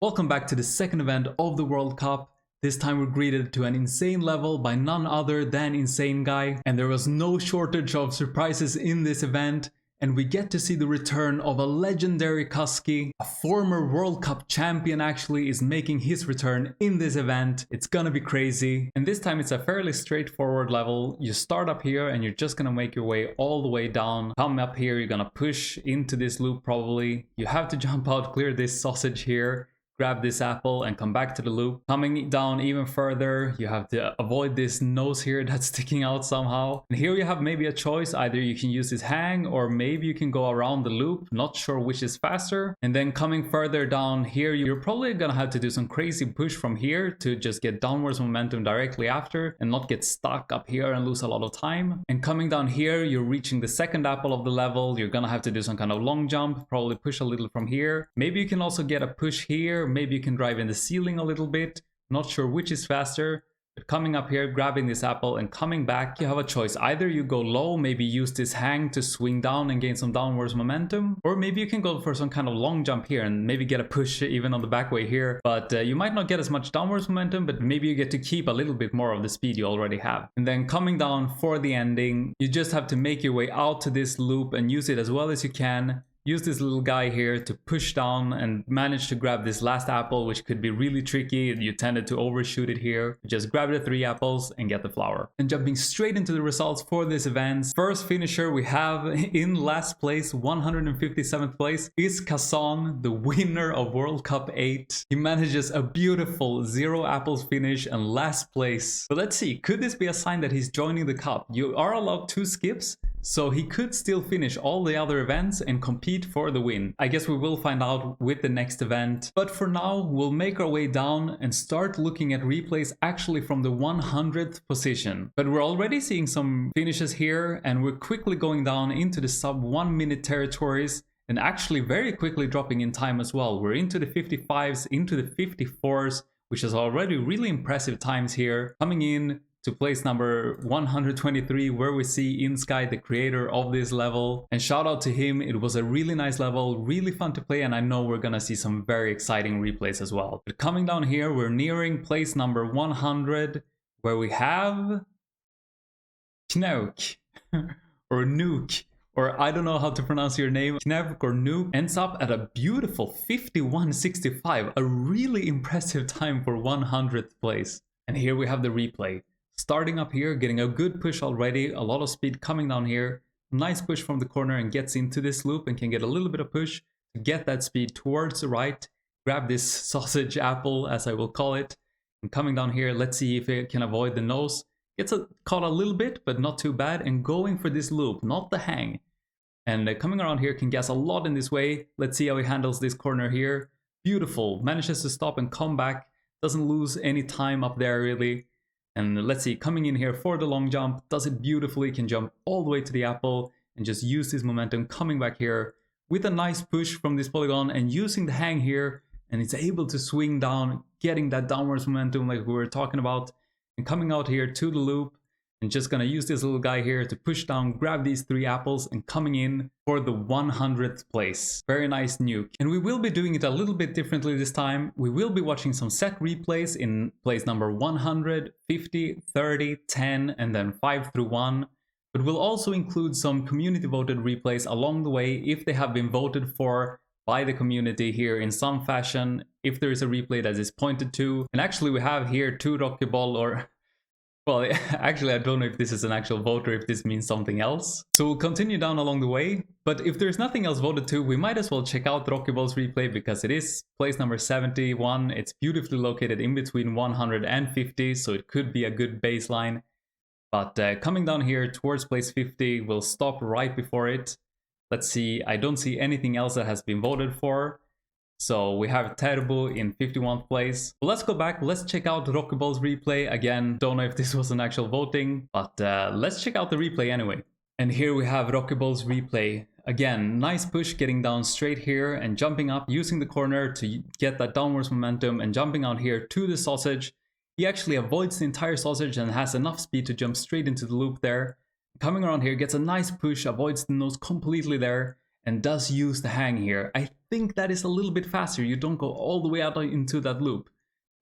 Welcome back to the second event of the World Cup. This time we're greeted to an insane level by none other than Insane Guy, and there was no shortage of surprises in this event, and we get to see the return of a legendary Kusky. A former World Cup champion actually is making his return in this event. It's gonna be crazy, and this time it's a fairly straightforward level. You start up here and you're just gonna make your way all the way down. Come up here, you're gonna push into this loop probably. You have to jump out, clear this sausage here, grab this apple and come back to the loop. Coming down even further, you have to avoid this nose here that's sticking out somehow. And here you have maybe a choice. Either you can use this hang or maybe you can go around the loop. Not sure which is faster. And then coming further down here, you're probably gonna have to do some crazy push from here to just get downwards momentum directly after and not get stuck up here and lose a lot of time. And coming down here, you're reaching the second apple of the level. You're gonna have to do some kind of long jump, probably push a little from here. Maybe you can also get a push here. Maybe you can drive in the ceiling a little bit. Not sure which is faster. But coming up here, grabbing this apple and coming back, you have a choice. Either you go low, maybe use this hang to swing down and gain some downwards momentum. Or maybe you can go for some kind of long jump here and maybe get a push even on the back way here. But you might not get as much downwards momentum, but maybe you get to keep a little bit more of the speed you already have. And then coming down for the ending, you just have to make your way out to this loop and use it as well as you can. Use this little guy here to push down and manage to grab this last apple, which could be really tricky. You tended to overshoot it here. Just grab the 3 apples and get the flower. And jumping straight into the results for this event. First finisher we have in last place, 157th place, is Kazan, the winner of World Cup 8. He manages a beautiful 0 apples finish and last place. So let's see, could this be a sign that he's joining the cup? You are allowed 2 skips, so he could still finish all the other events and compete for the win. I guess we will find out with the next event. But for now, we'll make our way down and start looking at replays actually from the 100th position. But we're already seeing some finishes here, and we're quickly going down into the sub 1 minute territories and actually very quickly dropping in time as well. We're into the 55s, into the 54s, which is already really impressive times here. Coming in to place number 123, where we see InSky, the creator of this level. And shout out to him, it was a really nice level, really fun to play, and I know we're gonna see some very exciting replays as well. But coming down here, we're nearing place number 100, where we have Knauk, or Nuke, or I don't know how to pronounce your name. Knauk or Nuke ends up at a beautiful 51.65, a really impressive time for 100th place. And here we have the replay. Starting up here, getting a good push already, a lot of speed coming down here. Nice push from the corner and gets into this loop and can get a little bit of push to get that speed towards the right. Grab this sausage apple, as I will call it. And coming down here, let's see if it can avoid the nose. Gets caught a little bit, but not too bad. And going for this loop, not the hang. And coming around here can gas a lot in this way. Let's see how he handles this corner here. Beautiful. Manages to stop and come back. Doesn't lose any time up there really. And let's see, coming in here for the long jump, does it beautifully, can jump all the way to the apple and just use this momentum coming back here with a nice push from this polygon and using the hang here, and it's able to swing down, getting that downwards momentum like we were talking about, and coming out here to the loop and just gonna use this little guy here to push down, grab these 3 apples and coming in for the 100th place. Very nice Nuke. And we will be doing it a little bit differently this time. We will be watching some set replays in place number 100, 50, 30, 10, and then 5 through 1. But we'll also include some community voted replays along the way if they have been voted for by the community here in some fashion, if there is a replay that is pointed to. And actually we have here 2 Rockyball, or well, actually, I don't know if this is an actual vote or if this means something else. So we'll continue down along the way. But if there's nothing else voted to, we might as well check out Rockyball's replay because it is place number 71. It's beautifully located in between 100 and 50, so it could be a good baseline. But coming down here towards place 50, we'll stop right before it. Let's see, I don't see anything else that has been voted for. So we have Turbo in 51st place. But let's go back, let's check out Rockyball's replay. Again, don't know if this was an actual voting, but let's check out the replay anyway. And here we have Rockyball's replay. Again, nice push getting down straight here and jumping up, using the corner to get that downwards momentum and jumping out here to the sausage. He actually avoids the entire sausage and has enough speed to jump straight into the loop there. Coming around here, gets a nice push, avoids the nose completely there, and does use the hang here. I think that is a little bit faster. You don't go all the way out into that loop.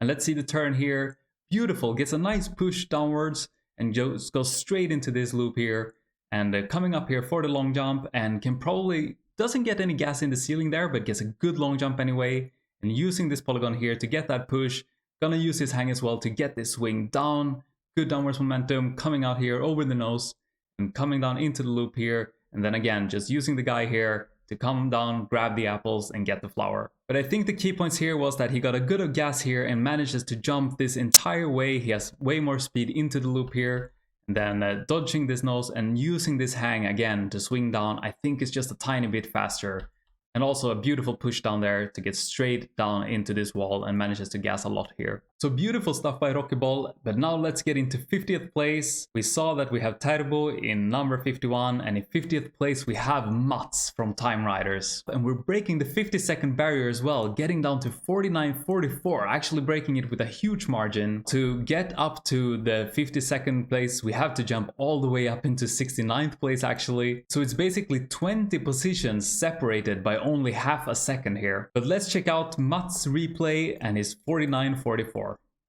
And let's see the turn here. Beautiful, gets a nice push downwards and just goes straight into this loop here. And coming up here for the long jump, and can probably, doesn't get any gas in the ceiling there, but gets a good long jump anyway. And using this polygon here to get that push, gonna use his hang as well to get this swing down. Good downwards momentum, coming out here over the nose and coming down into the loop here. And then again, just using the guy here to come down, grab the apples and get the flower. But I think the key points here was that he got a good gas here and manages to jump this entire way. He has way more speed into the loop here. And then dodging this nose and using this hang again to swing down, I think is just a tiny bit faster. And also a beautiful push down there to get straight down into this wall and manages to gas a lot here. So beautiful stuff by Rockyball, but now let's get into 50th place. We saw that we have Turbo in number 51, and in 50th place we have Mats from Time Riders. And we're breaking the 50-second barrier as well, getting down to 49.44, actually breaking it with a huge margin. To get up to the 52nd place, we have to jump all the way up into 69th place actually. So it's basically 20 positions separated by only half a second here. But let's check out Mats' replay and his 49.44.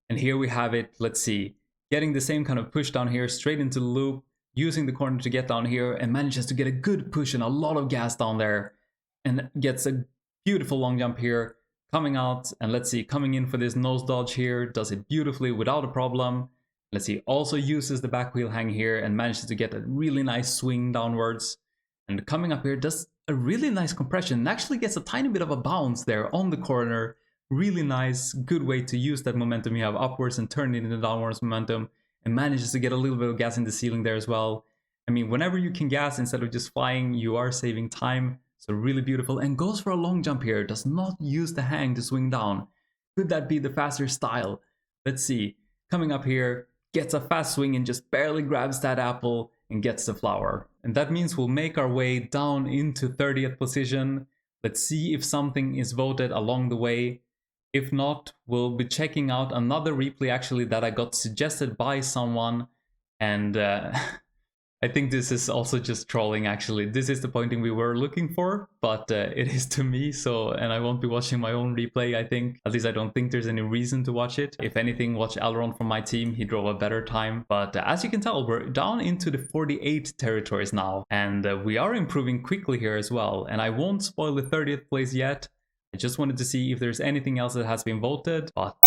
And here we have it. Let's see. Getting the same kind of push down here straight into the loop, using the corner to get down here, and manages to get a good push and a lot of gas down there. And gets a beautiful long jump here, coming out, and let's see, coming in for this nose dodge here, does it beautifully without a problem. Let's see, also uses the back wheel hang here and manages to get a really nice swing downwards. And coming up here, does a really nice compression and actually gets a tiny bit of a bounce there on the corner. Really nice, good way to use that momentum you have upwards and turn it into downwards momentum, and manages to get a little bit of gas in the ceiling there as well. I mean, whenever you can gas instead of just flying, you are saving time. So really beautiful, and goes for a long jump here. Does not use the hang to swing down. Could that be the faster style? Let's see. Coming up here, gets a fast swing and just barely grabs that apple and gets the flower. And that means we'll make our way down into 30th position. Let's see if something is voted along the way. If not, we'll be checking out another replay actually that I got suggested by someone. And I think this is also just trolling actually. This is the pointing we were looking for, but it is to me, so, and I won't be watching my own replay, I think. At least I don't think there's any reason to watch it. If anything, watch Elron from my team, he drove a better time. But as you can tell, we're down into the 48 territories now, and we are improving quickly here as well. And I won't spoil the 30th place yet. I just wanted to see if there's anything else that has been voted, but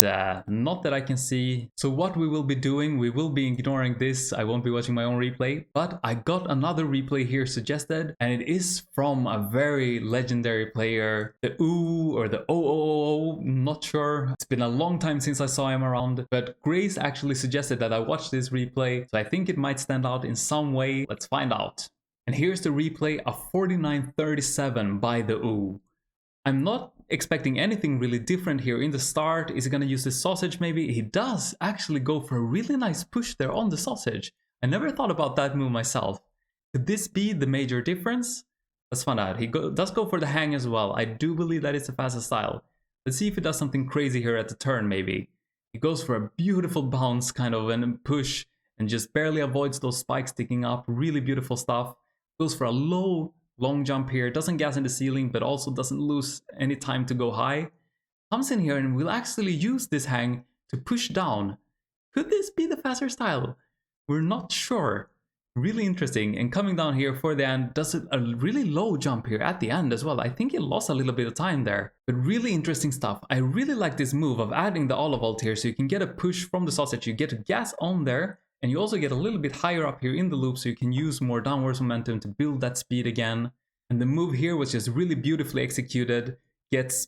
not that I can see. So what we will be doing, we will be ignoring this. I won't be watching my own replay, but I got another replay here suggested, and it is from a very legendary player, the OO or the OOO, not sure. It's been a long time since I saw him around, but Grace actually suggested that I watch this replay, so I think it might stand out in some way. Let's find out. And here's the replay of 49.37 by the OO. I'm not expecting anything really different here in the start. Is he going to use the sausage maybe? He does actually go for a really nice push there on the sausage. I never thought about that move myself. Could this be the major difference? Let's find out. He does go for the hang as well. I do believe that it's the fastest style. Let's see if he does something crazy here at the turn maybe. He goes for a beautiful bounce kind of and push and just barely avoids those spikes sticking up. Really beautiful stuff. Goes for a low long jump here, doesn't gas in the ceiling, but also doesn't lose any time to go high. Comes in here and will actually use this hang to push down. Could this be the faster style? We're not sure. Really interesting. And coming down here for the end, does a really low jump here at the end as well. I think he lost a little bit of time there, but really interesting stuff. I really like this move of adding the olive oil here, so you can get a push from the sausage, you get a gas on there, and you also get a little bit higher up here in the loop, so you can use more downwards momentum to build that speed again. And the move here was just really beautifully executed. Gets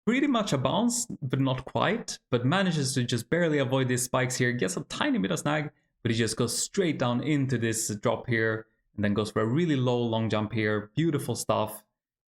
pretty much a bounce, but not quite. But manages to just barely avoid these spikes here. Gets a tiny bit of snag, but he just goes straight down into this drop here. And then goes for a really low long jump here. Beautiful stuff.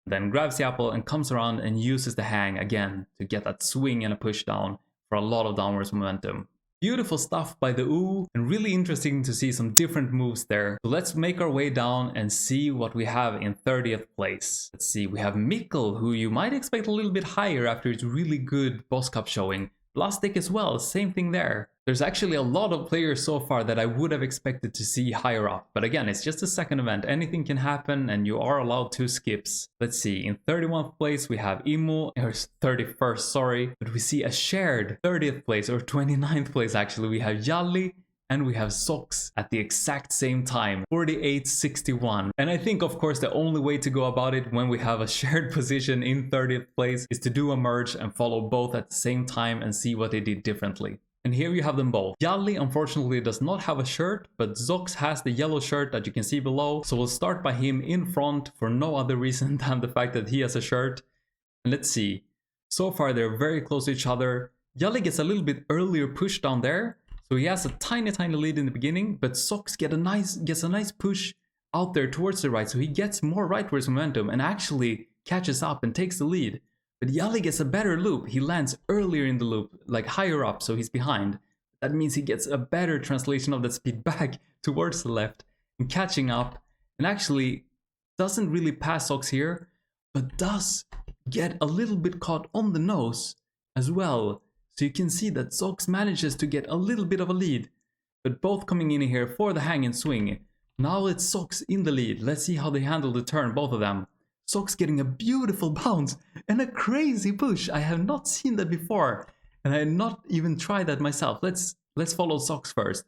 Then grabs the apple and comes around and uses the hang again to get that swing and a push down for a lot of downwards momentum. Beautiful stuff by the OO, and really interesting to see some different moves there. So let's make our way down and see what we have in 30th place. Let's see, we have Mikkel, who you might expect a little bit higher after his really good Boss Cup showing. Plastic as well, same thing there. There's actually a lot of players so far that I would have expected to see higher up. But again, it's just a second event. Anything can happen and you are allowed 2 skips. Let's see, in 31st place we have Imo, or 31st, sorry. But we see a shared 30th place, or 29th place actually. We have Jalli and we have Sox at the exact same time, 48-61. And I think, of course, the only way to go about it when we have a shared position in 30th place is to do a merge and follow both at the same time and see what they did differently. And here you have them both. Jalli unfortunately does not have a shirt, but Zox has the yellow shirt that you can see below. So we'll start by him in front for no other reason than the fact that he has a shirt. And let's see. So far they're very close to each other. Jalli gets a little bit earlier push down there. So he has a tiny lead in the beginning, but Sox gets a nice push out there towards the right. So he gets more rightwards momentum and actually catches up and takes the lead. But Jalli gets a better loop. He lands earlier in the loop, like higher up, so he's behind. That means he gets a better translation of that speed back towards the left and catching up. And actually doesn't really pass Sox here, but does get a little bit caught on the nose as well. So you can see that Zox manages to get a little bit of a lead, but both coming in here for the hang and swing. Now it's Zox in the lead. Let's see how they handle the turn, both of them. Zox getting a beautiful bounce and a crazy push. I have not seen that before, and I had not even tried that myself. Let's follow Zox first.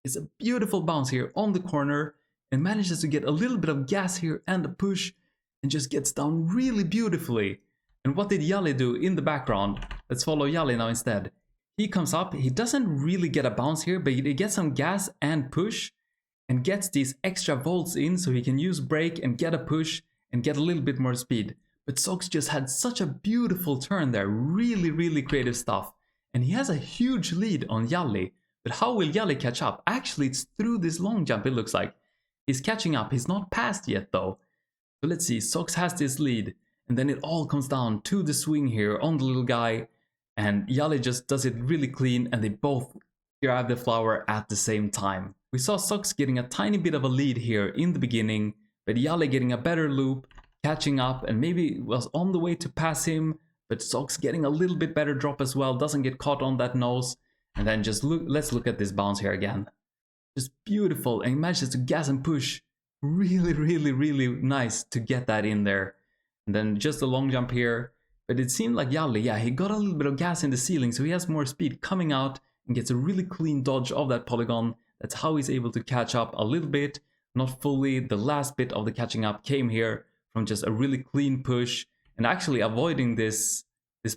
It's a beautiful bounce here on the corner and manages to get a little bit of gas here and a push and just gets down really beautifully. And what did Jalli do in the background? Let's follow Jalli now instead. He comes up, he doesn't really get a bounce here, but he gets some gas and push and gets these extra volts in so he can use brake and get a push and get a little bit more speed. But Zox just had such a beautiful turn there, really creative stuff. And he has a huge lead on Jalli. But how will Jalli catch up? Actually, it's through this long jump, it looks like. He's catching up, he's not passed yet though. So let's see, Zox has this lead. And then it all comes down to the swing here on the little guy. And Jalli just does it really clean and they both grab the flower at the same time. We saw Zox getting a tiny bit of a lead here in the beginning, but Jalli getting a better loop, catching up and maybe was on the way to pass him. But Zox getting a little bit better drop as well, doesn't get caught on that nose. And then just let's look at this bounce here again. Just beautiful, and he manages to gas and push. Really nice to get that in there. And then just a long jump here. But it seemed like Jalli, yeah, he got a little bit of gas in the ceiling, so he has more speed coming out and gets a really clean dodge of that polygon. That's how he's able to catch up a little bit, not fully. The last bit of the catching up came here from just a really clean push and actually avoiding this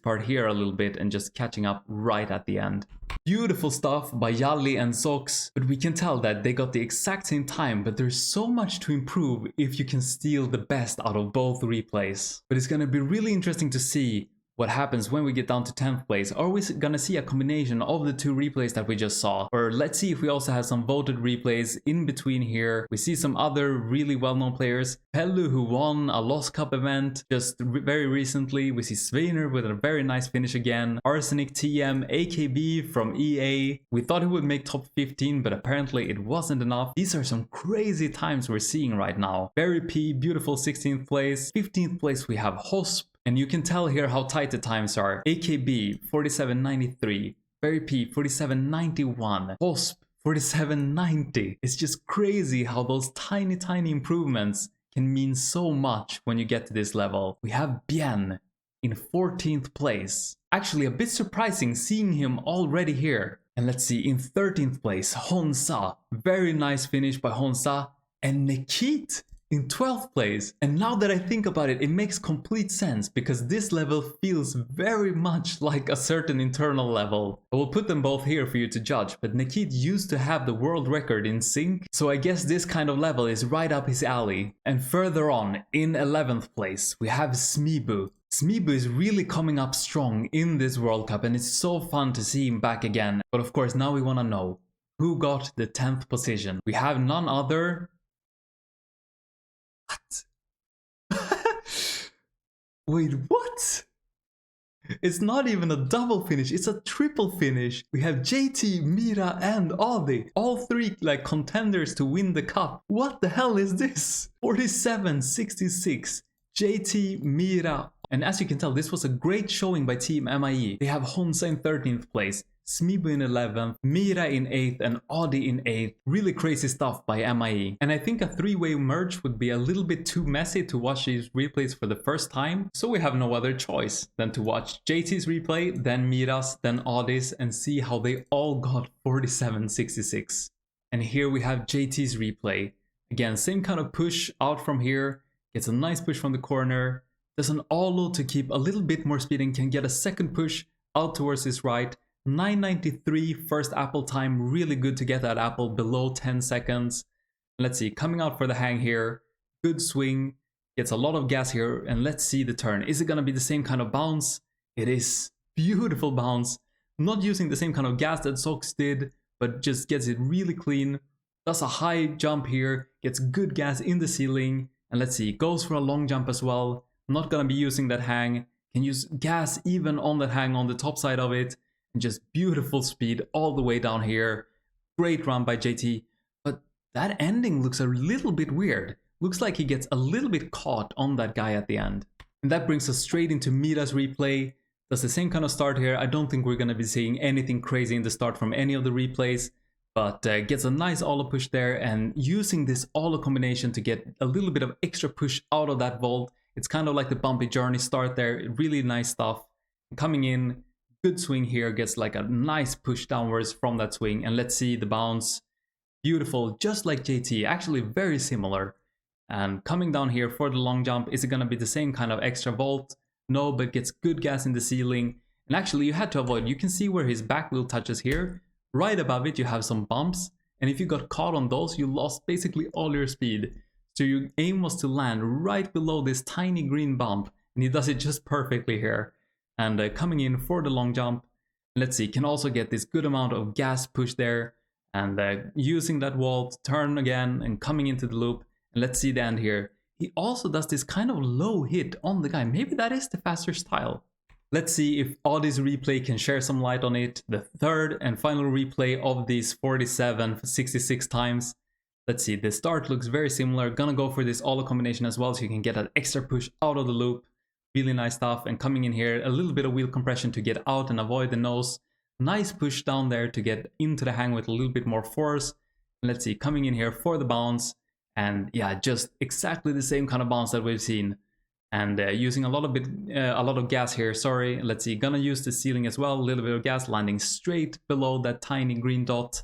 part here a little bit and just catching up right at the end. Beautiful stuff by Jalli and Zox, but we can tell that they got the exact same time, but there's so much to improve if you can steal the best out of both replays. But it's gonna be really interesting to see what happens when we get down to 10th place. Are we gonna see a combination of the 2 replays that we just saw? Or let's see if we also have some voted replays in between here. We see some other really well-known players. Pellu, who won a Lost Cup event just very recently. We see Sveiner with a very nice finish again. Arsenic TM, AKB from EA. We thought he would make top 15, but apparently it wasn't enough. These are some crazy times we're seeing right now. Barry P, beautiful 16th place. 15th place we have Hosp. And you can tell here how tight the times are. AKB 47.93, Barry P 47.91, Hosp 47.90. It's just crazy how those tiny improvements can mean so much when you get to this level. We have Bien in 14th place. Actually a bit surprising seeing him already here. And let's see, in 13th place, Honsa. Very nice finish by Honsa. And Nikit in 12th place. And now that I think about it, it makes complete sense because this level feels very much like a certain internal level. I will put them both here for you to judge, but Nikit used to have the world record in sync, so I guess this kind of level is right up his alley. And further on, in 11th place, we have Smibu. Smibu is really coming up strong in this World Cup and it's so fun to see him back again. But of course, now we want to know who got the 10th position. We have none other. Wait, what? It's not even a double finish, it's a triple finish. We have JT, Mira and Adi. All 3 like contenders to win the cup. What the hell is this? 47-66. JT, Mira, And as you can tell, this was a great showing by Team MIE. They have Honsa in 13th place, Smibo in 11th, Mira in 8th, and Audi in 8th. Really crazy stuff by MIE. And I think a three-way merge would be a little bit too messy to watch these replays for the first time, so we have no other choice than to watch JT's replay, then Mira's, then Audi's, and see how they all got 47.66. And here we have JT's replay. Again, same kind of push out from here, gets a nice push from the corner, does an all-load to keep a little bit more speed and can get a second push out towards his right. 993 first apple time, really good to get that apple below 10 seconds. Let's see, coming out for the hang here, good swing, gets a lot of gas here, and let's see the turn. Is it gonna be the same kind of bounce? It is. Beautiful bounce, not using the same kind of gas that Sox did, but just gets it really clean. Does a high jump here, gets good gas in the ceiling, and let's see, goes for a long jump as well. Not gonna be using that hang, can use gas even on that hang on the top side of it. And just beautiful speed all the way down here. Great run by JT, but that ending looks a little bit weird. Looks like he gets a little bit caught on that guy at the end. And that brings us straight into Mira's replay. Does the same kind of start here. I don't think we're going to be seeing anything crazy in the start from any of the replays, but gets a nice Olo push there, and using this Olo combination to get a little bit of extra push out of that vault. It's kind of like the bumpy journey start there. Really nice stuff. Coming in. Good swing here, gets like a nice push downwards from that swing, and let's see the bounce. Beautiful, just like JT, actually very similar. And coming down here for the long jump, is it gonna be the same kind of extra vault? No, but gets good gas in the ceiling. And actually you had to avoid, you can see where his back wheel touches here. Right above it you have some bumps, and if you got caught on those, you lost basically all your speed. So your aim was to land right below this tiny green bump, and he does it just perfectly here. And coming in for the long jump, let's see, can also get this good amount of gas push there, and using that wall to turn again and coming into the loop. And let's see the end here. He also does this kind of low hit on the guy. Maybe that is the faster style. Let's see if Audi's replay can share some light on it. The third and final replay of these 47.66 times. Let's see, the start looks very similar. Gonna go for this Olo combination as well so you can get that extra push out of the loop. Really nice stuff, and coming in here, a little bit of wheel compression to get out and avoid the nose. Nice push down there to get into the hang with a little bit more force. And let's see, coming in here for the bounce, and yeah, just exactly the same kind of bounce that we've seen. And using a lot of gas here, sorry. Let's see, gonna use the ceiling as well, a little bit of gas, landing straight below that tiny green dot.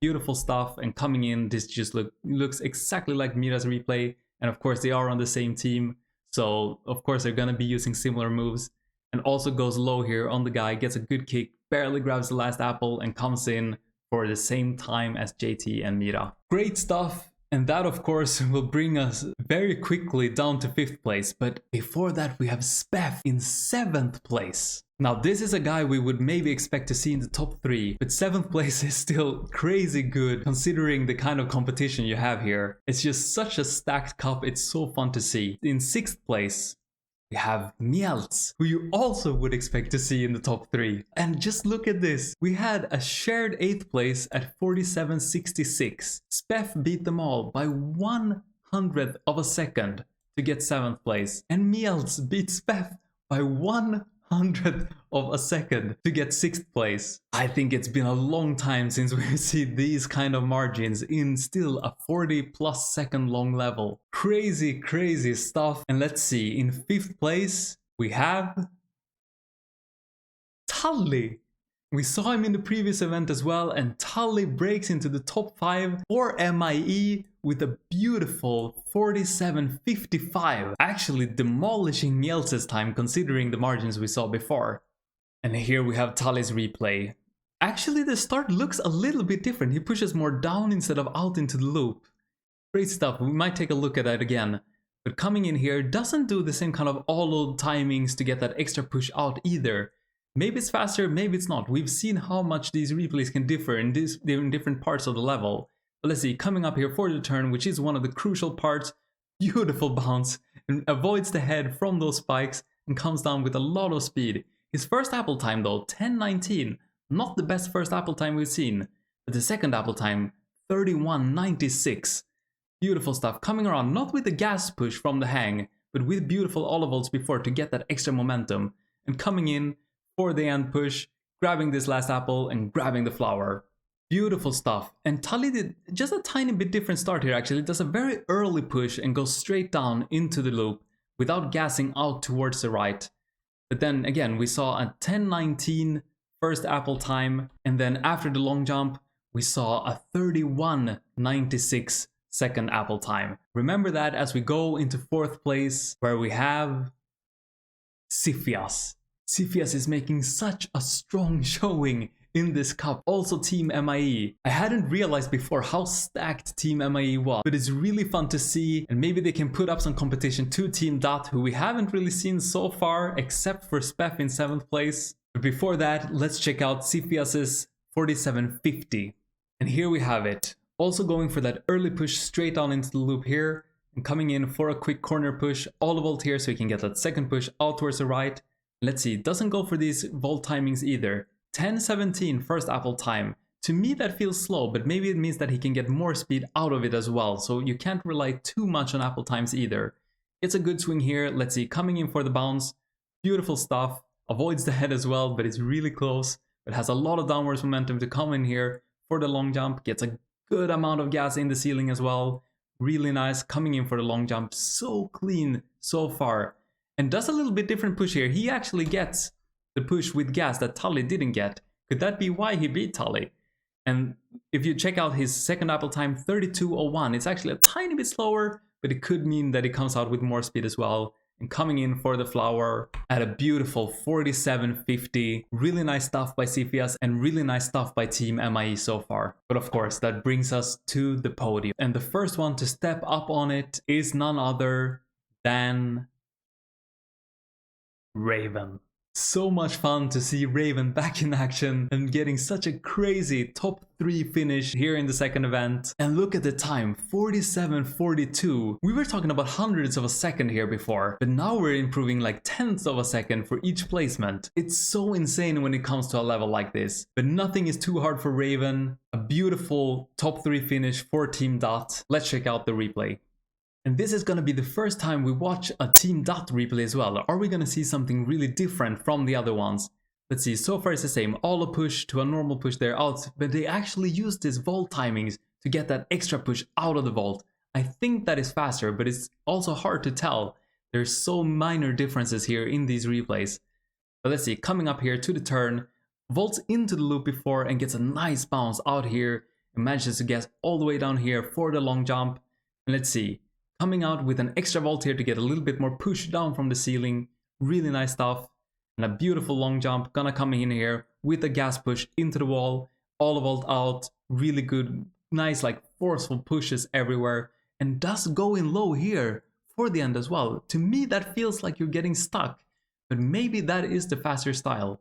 Beautiful stuff, and coming in, this just looks exactly like Mira's replay, and of course they are on the same team. So, of course, they're going to be using similar moves. And also goes low here on the guy, gets a good kick, barely grabs the last apple, and comes in for the same time as JT and Mira. Great stuff. And that, of course, will bring us very quickly down to 5th place. But before that, we have Speff in 7th place. Now, this is a guy we would maybe expect to see in the top 3, but 7th place is still crazy good considering the kind of competition you have here. It's just such a stacked cup, it's so fun to see. In 6th place, we have Mielz, who you also would expect to see in the top 3. And just look at this. We had a shared 8th place at 47.66. Speff beat them all by 1/100th of a second to get 7th place. And Mielz beat Speff by 1/100th of a second to get 6th place. I think it's been a long time since we see these kind of margins in still a 40+ second long level. Crazy, crazy stuff. And let's see, in 5th place, we have Tully. We saw him in the previous event as well, and Tully breaks into the top 5 for MIE with a beautiful 47.55, actually demolishing Mielz's time considering the margins we saw before. And here we have Tully's replay. Actually, the start looks a little bit different. He pushes more down instead of out into the loop. Great stuff, we might take a look at that again. But coming in here doesn't do the same kind of all-load timings to get that extra push out either. Maybe it's faster, maybe it's not. We've seen how much these replays can differ in different parts of the level. But let's see, coming up here for the turn, which is one of the crucial parts. Beautiful bounce, and avoids the head from those spikes and comes down with a lot of speed. His first apple time though, 10.19. Not the best first apple time we've seen. But the second apple time, 31.96. Beautiful stuff. Coming around, not with the gas push from the hang, but with beautiful olive vaults before to get that extra momentum. And coming in for the end push, grabbing this last apple and grabbing the flower. Beautiful stuff. And Tully did just a tiny bit different start here actually. It does a very early push and goes straight down into the loop without gassing out towards the right. But then again, we saw a 10:19 first apple time, and then after the long jump, we saw a 31:96 second apple time. Remember that as we go into fourth place, where we have Siphias. Siphias is making such a strong showing in this cup. Also Team MIE. I hadn't realized before how stacked Team MIE was, but it's really fun to see, and maybe they can put up some competition to Team Dot, who we haven't really seen so far, except for Spef in 7th place. But before that, let's check out Siphias's 47.50. And here we have it. Also going for that early push straight on into the loop here, and coming in for a quick corner push, all vault here so he can get that second push out towards the right. Let's see, doesn't go for these vault timings either. 10:17 first apple time. To me that feels slow, but maybe it means that he can get more speed out of it as well, so you can't rely too much on apple times either. It's a good swing here. Let's see, coming in for the bounce. Beautiful stuff. Avoids the head as well, but it's really close. But has a lot of downwards momentum to come in here for the long jump. Gets a good amount of gas in the ceiling as well. Really nice, coming in for the long jump. So clean so far. And does a little bit different push here. He actually gets the push with gas that Tully didn't get. Could that be why he beat Tully? And if you check out his second apple time, 32:01, it's actually a tiny bit slower, but it could mean that he comes out with more speed as well. And coming in for the flower at a beautiful 47.50. Really nice stuff by Siphias and really nice stuff by Team MIE so far. But of course, that brings us to the podium. And the first one to step up on it is none other than Raven. So much fun to see Raven back in action and getting such a crazy top 3 finish here in the second event. And look at the time, 47:42. We were talking about hundreds of a second here before, but now we're improving like tenths of a second for each placement. It's so insane when it comes to a level like this, but nothing is too hard for Raven. A beautiful top 3 finish for Team Dot. Let's check out the replay. And this is going to be the first time we watch a Team Dot replay as well. Are we going to see something really different from the other ones? Let's see, so far it's the same. All a push to a normal push there out, but they actually use this vault timings to get that extra push out of the vault. I think that is faster, but it's also hard to tell. There's so minor differences here in these replays. But let's see, coming up here to the turn, vaults into the loop before and gets a nice bounce out here and manages to get all the way down here for the long jump. And let's see. Coming out with an extra vault here to get a little bit more push down from the ceiling. Really nice stuff. And a beautiful long jump. Gonna come in here with a gas push into the wall. All vault out. Really good. Nice like forceful pushes everywhere. And does go in low here for the end as well. To me that feels like you're getting stuck. But maybe that is the faster style.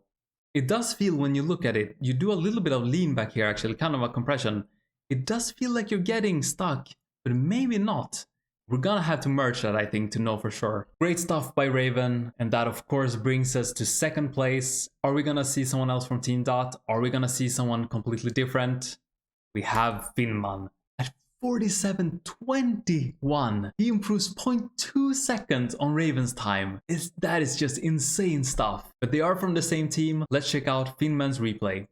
It does feel when you look at it. You do a little bit of lean back here actually. Kind of a compression. It does feel like you're getting stuck. But maybe not. We're gonna have to merge that, I think, to know for sure. Great stuff by Raven, and that of course brings us to second place. Are we gonna see someone else from Team Dot? Are we gonna see someone completely different? We have Finman at 47:21. He improves 0.2 seconds on Raven's time. That is just insane stuff. But they are from the same team. Let's check out Finman's replay.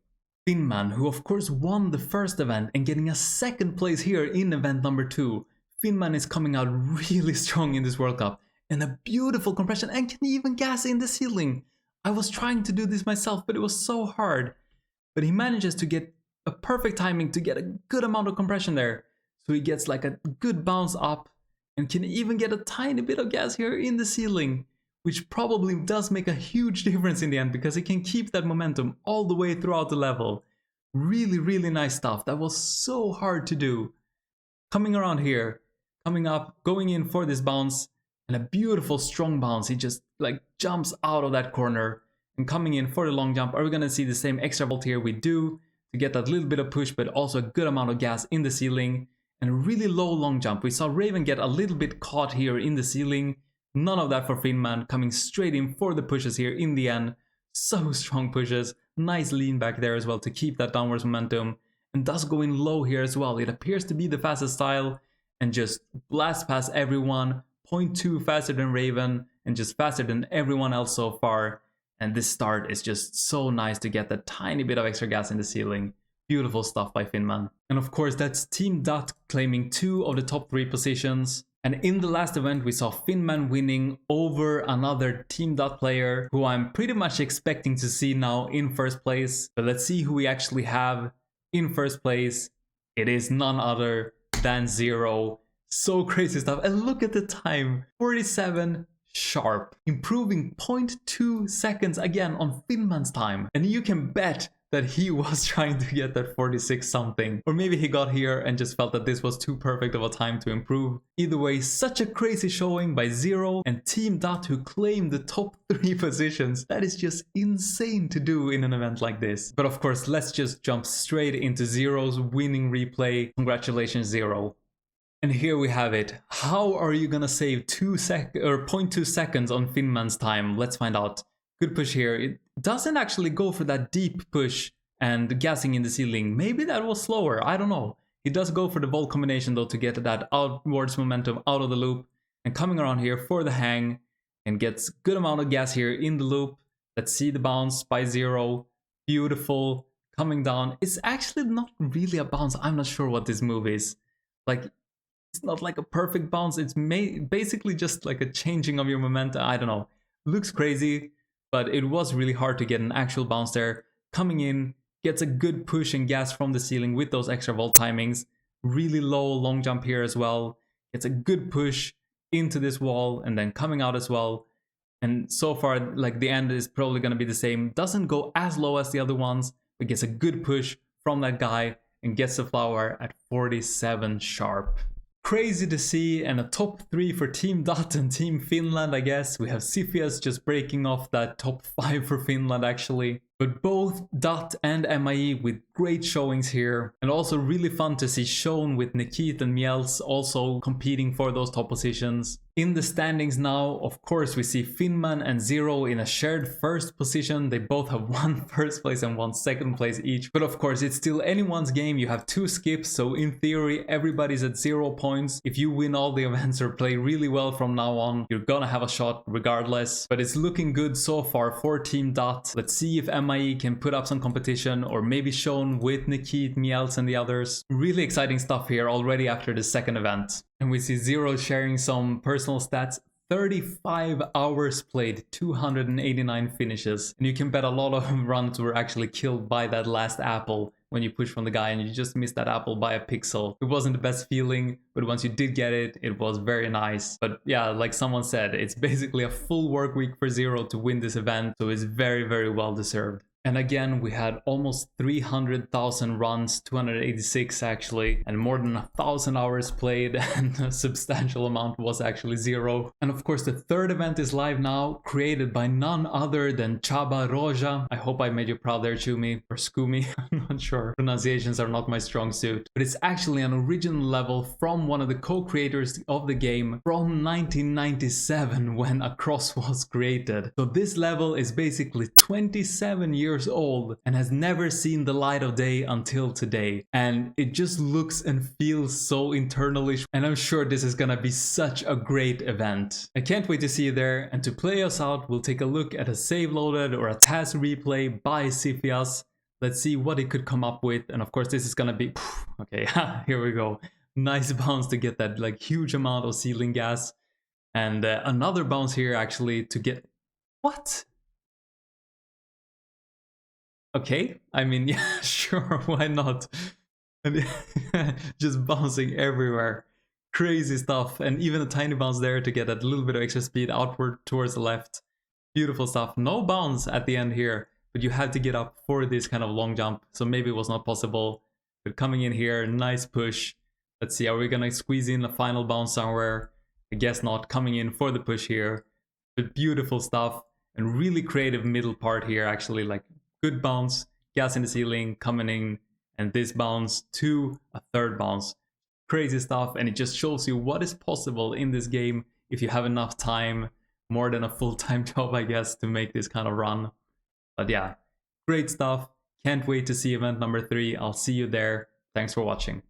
Finman, who of course won the first event and getting a second place here in event number 2. Finman is coming out really strong in this World Cup, and a beautiful compression, and can even gas in the ceiling. I was trying to do this myself, but it was so hard. But he manages to get a perfect timing to get a good amount of compression there. So he gets like a good bounce up and can even get a tiny bit of gas here in the ceiling, which probably does make a huge difference in the end because he can keep that momentum all the way throughout the level. Really, really nice stuff. That was so hard to do. Coming around here. Coming up, going in for this bounce, and a beautiful strong bounce. He just like jumps out of that corner and coming in for the long jump. Are we gonna see the same extra vault here? We do, to get that little bit of push, but also a good amount of gas in the ceiling and a really low long jump. We saw Raven get a little bit caught here in the ceiling. None of that for Finman, coming straight in for the pushes here in the end. So strong pushes, nice lean back there as well to keep that downwards momentum, and does go in low here as well. It appears to be the fastest style. And just blast past everyone, 0.2 faster than Raven and just faster than everyone else so far. And this start is just so nice to get that tiny bit of extra gas in the ceiling. Beautiful stuff by Finman. And of course, that's Team Dot claiming 2 of the top 3 positions. And in the last event, we saw Finman winning over another Team Dot player who I'm pretty much expecting to see now in first place. But let's see who we actually have in first place. It is none other than Zero. So crazy stuff. And look at the time, 47 sharp, improving 0.2 seconds again on Finman's time. And you can bet that he was trying to get that 46 something, or maybe he got here and just felt that this was too perfect of a time to improve. Either way, such a crazy showing by Zero and Team Dot, who claimed the top 3 positions. That is just insane to do in an event like this. But of course, let's just jump straight into Zero's winning replay. Congratulations, Zero. And here we have it. How are you gonna save 0.2 seconds on Finman's time? Let's find out. Good push here. It doesn't actually go for that deep push and gassing in the ceiling. Maybe that was slower, I don't know. He does go for the volt combination though to get that outwards momentum out of the loop. And coming around here for the hang and gets good amount of gas here in the loop. Let's see the bounce by Zero. Beautiful. Coming down. It's actually not really a bounce. I'm not sure what this move is. Like, it's not like a perfect bounce. It's basically just like a changing of your momentum. I don't know. Looks crazy. But it was really hard to get an actual bounce there. Coming in, gets a good push and gas from the ceiling with those extra volt timings. Really low long jump here as well. Gets a good push into this wall and then coming out as well. And so far, like the end is probably going to be the same. Doesn't go as low as the other ones, but gets a good push from that guy and gets the flower at 47 sharp. Crazy to see, and a top 3 for Team Dot and Team Finland, I guess. We have Sifias just breaking off that top 5 for Finland actually. But both Dot and MIE with great showings here. And also really fun to see Shone with Nikit and Miels also competing for those top positions. In the standings now, of course, we see Finman and Zero in a shared first position. They both have 1 first place and 1 second place each. But of course, it's still anyone's game. You have 2 skips, so in theory, everybody's at 0 points. If you win all the events or play really well from now on, you're gonna have a shot regardless. But it's looking good so far for Team Dot. Let's see if MIE can put up some competition, or maybe Shone with Nikit, Miels and the others. Really exciting stuff here already after the second event. And we see Zero sharing some personal stats. 35 hours played, 289 finishes. And you can bet a lot of runs were actually killed by that last apple when you push from the guy and you just missed that apple by a pixel. It wasn't the best feeling, but once you did get it, it was very nice. But yeah, like someone said, it's basically a full work week for Zero to win this event, so it's very, very well deserved. And again, we had almost 300,000 runs, 286 actually, and more than 1,000 hours played, and a substantial amount was actually Zero. And of course, the third event is live now, created by none other than Chaba Roja. I hope I made you proud there, Chumi, or Skumi, I'm not sure. Pronunciations are not my strong suit. But it's actually an original level from one of the co-creators of the game from 1997 when Across was created. So this level is basically 27 years old and has never seen the light of day until today, and it just looks and feels so internally, and I'm sure this is gonna be such a great event. I can't wait to see you there, and to play us out, we'll take a look at a save loaded or a task replay by Sifias. Let's see what it could come up with, and of course this is gonna be okay. Here we go. Nice bounce to get that like huge amount of ceiling gas, and another bounce here actually to get what. Okay, I mean, yeah, sure, why not? And just bouncing everywhere. Crazy stuff. And even a tiny bounce there to get a little bit of extra speed outward towards the left. Beautiful stuff. No bounce at the end here, but you had to get up for this kind of long jump. So maybe it was not possible. But coming in here, nice push. Let's see, are we gonna squeeze in a final bounce somewhere? I guess not. Coming in for the push here. But beautiful stuff. And really creative middle part here, actually, like good bounce, gas in the ceiling, coming in, and this bounce to a third bounce. Crazy stuff, and it just shows you what is possible in this game if you have enough time, more than a full-time job, I guess, to make this kind of run. But yeah, great stuff. Can't wait to see event number 3. I'll see you there. Thanks for watching.